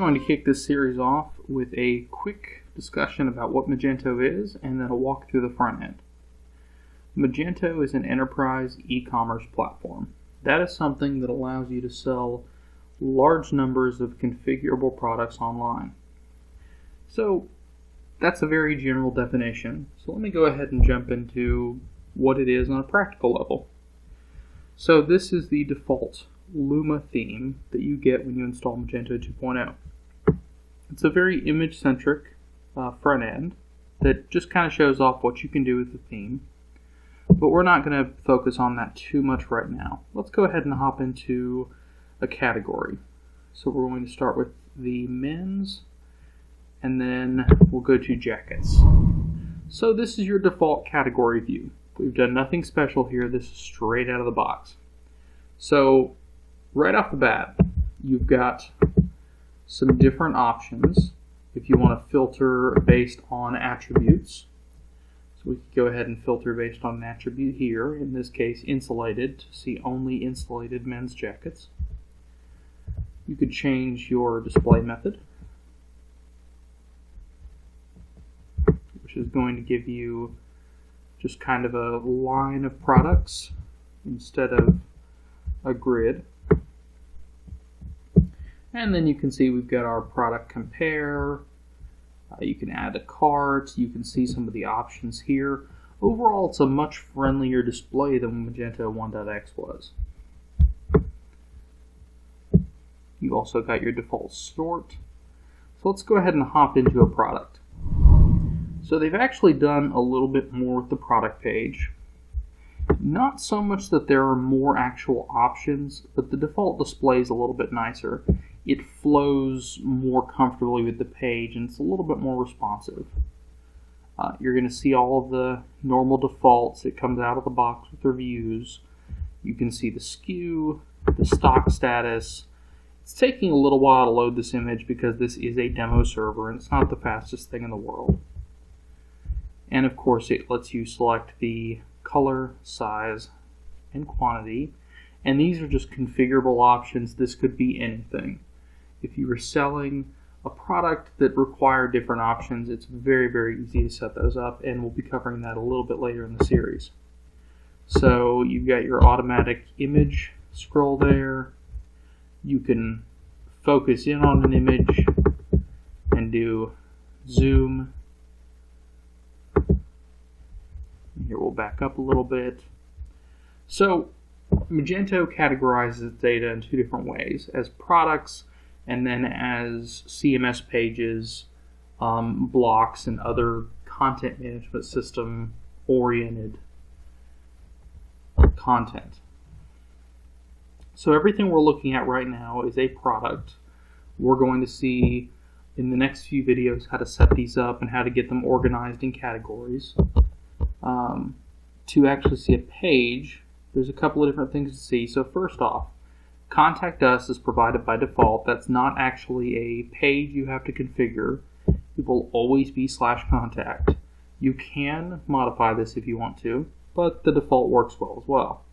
going to kick this series off with a quick discussion about what Magento is, and then a walk through the front end. Magento is an enterprise e-commerce platform. That is something that allows you to sell large numbers of configurable products online. So that's a very general definition. So let me go ahead and jump into what it is on a practical level. So this is the default Luma theme that you get when you install Magento 2.0. It's a very image-centric front end that just kind of shows off what you can do with the theme. But we're not going to focus on that too much right now. Let's go ahead and hop into a category. So we're going to start with the men's, and then we'll go to jackets. So this is your default category view. We've done nothing special here. This is straight out of the box. So right off the bat, you've got some different options if you want to filter based on attributes. So we can go ahead and filter based on an attribute here, in this case insulated, to see only insulated men's jackets. You could change your display method, which is going to give you just kind of a line of products instead of a grid. And then you can see we've got our product compare. You can add a cart. You can see some of the options here. Overall, it's a much friendlier display than Magento 1.x was. You've also got your default sort. So let's go ahead and hop into a product. So they've actually done a little bit more with the product page. Not so much that there are more actual options, but the default display is a little bit nicer. It flows more comfortably with the page, and it's a little bit more responsive. You're going to see all of the normal defaults. It comes out of the box with reviews. You can see the SKU, the stock status. It's taking a little while to load this image because this is a demo server, and it's not the fastest thing in the world. And of course, it lets you select the color, size, and quantity. And these are just configurable options. This could be anything. If you were selling a product that required different options, it's very, very easy to set those up, and we'll be covering that a little bit later in the series. So you've got your automatic image scroll there. You can focus in on an image and do zoom. Here we'll back up a little bit. So Magento categorizes data in two different ways, as products and then as CMS pages, blocks, and other content management system oriented content. So everything we're looking at right now is a product. We're going to see in the next few videos how to set these up and how to get them organized in categories. To actually see a page, there's a couple of different things to see. So first off, Contact Us is provided by default. That's not actually a page you have to configure. It will always be /contact. You can modify this if you want to, but the default works well as well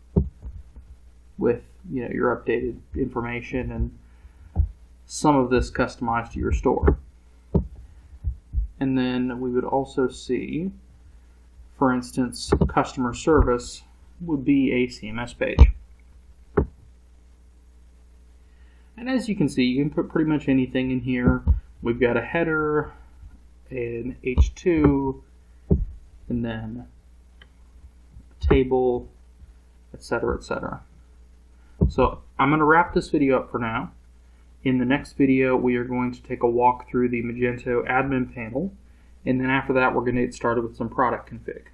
with your updated information and some of this customized to your store. And then we would also see, for instance, customer service would be a CMS page. And as you can see, you can put pretty much anything in here. We've got a header, an H2, and then a table, etc., etc. So I'm going to wrap this video up for now. In the next video, we are going to take a walk through the Magento admin panel, and then after that, we're going to get started with some product config.